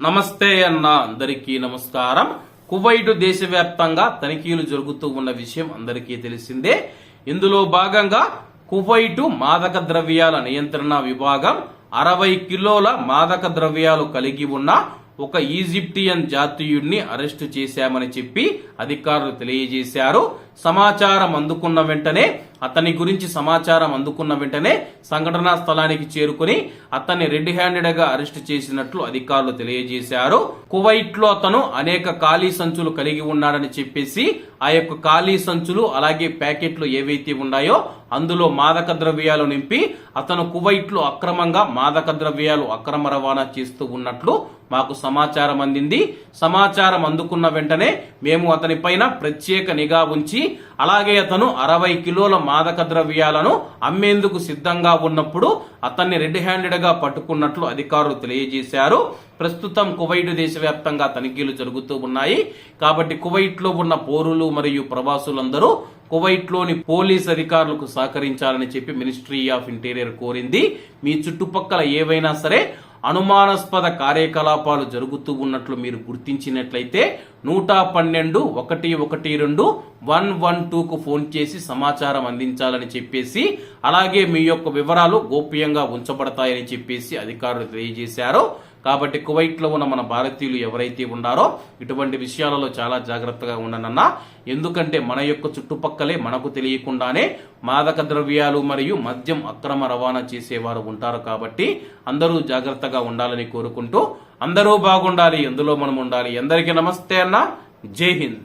నమస్తే అన్న, అందరికీ నమస్కారం. కువైట్ దేశవ్యాప్తంగా తనిఖీలు జరుగుతూ ఉన్న విషయం అందరికీ తెలిసిందే. ఇందులో భాగంగా కువైట్ మాదక ద్రవ్యాల నియంత్రణ విభాగం 60 కిలోల మాదక ద్రవ్యాలు కలిగి ఉన్న ఒక ఈజిప్టియన్ జాతీయుడిని అరెస్టు చేశామని చెప్పి అధికారులు తెలియజేశారు. సమాచారం అందుకున్న వెంటనే సంఘటనా స్థలానికి చేరుకుని అతన్ని రెడ్ హ్యాండెడ్ గా అరెస్టు చేసినట్లు అధికారులు తెలియజేశారు. కువైట్ లో అతను అనేక ఖాళీ సంచులు కలిగి ఉన్నాడని చెప్పేసి ఆ యొక్క ఖాళీ సంచులు అలాగే ప్యాకెట్లు ఏవైతే ఉన్నాయో అందులో మాదక ద్రవ్యాలు నింపి అతను కువైట్ లో అక్రమంగా మాదక ద్రవ్యాలు అక్రమ రవాణా చేస్తూ ఉన్నట్లు మాకు సమాచారం అందింది. సమాచారం అందుకున్న వెంటనే మేము అతని పైన ప్రత్యేక నిఘా ఉంచి అలాగే అతను 60 కిలోల మాదక ద్రవ్యాలను అమ్మేందుకు సిద్ధంగా ఉన్నప్పుడు అతన్ని రెడ్ హ్యాండెడ్ గా పట్టుకున్నట్లు అధికారులు తెలియజేశారు. ప్రస్తుతం కువైట్ దేశవ్యాప్తంగా తనిఖీలు జరుగుతూ ఉన్నాయి. కాబట్టి కువైట్ లో ఉన్న పౌరులు మరియు ప్రవాసులందరూ కువైట్ లోని పోలీస్ అధికారులకు సహకరించాలని చెప్పి మినిస్ట్రీ ఆఫ్ ఇంటీరియర్ కోరింది. మీ చుట్టుపక్కల ఏవైనా సరే అనుమానాస్పద కార్యకలాపాలు జరుగుతూ ఉన్నట్లు మీరు గుర్తించినట్లయితే 112-112-112 కు ఫోన్ చేసి సమాచారం అందించాలని చెప్పేసి అలాగే మీ యొక్క వివరాలు గోప్యంగా ఉంచబడతాయని చెప్పేసి అధికారులు తెలియజేశారు. కాబట్టి కువైట్ లో ఉన్న మన భారతీయులు ఎవరైతే ఉన్నారో ఇటువంటి విషయాలలో చాలా జాగ్రత్తగా ఉండనన్నా. ఎందుకంటే మన యొక్క చుట్టుపక్కలే మనకు తెలియకుండానే మాదక ద్రవ్యాలు మరియు మద్యం అక్రమ రవాణా చేసేవారు ఉంటారు. కాబట్టి అందరూ జాగ్రత్తగా ఉండాలని కోరుకుంటూ అందరూ బాగుండాలి, ఎందులో మనం ఉండాలి. అందరికీ నమస్తే అన్న, జై హింద్.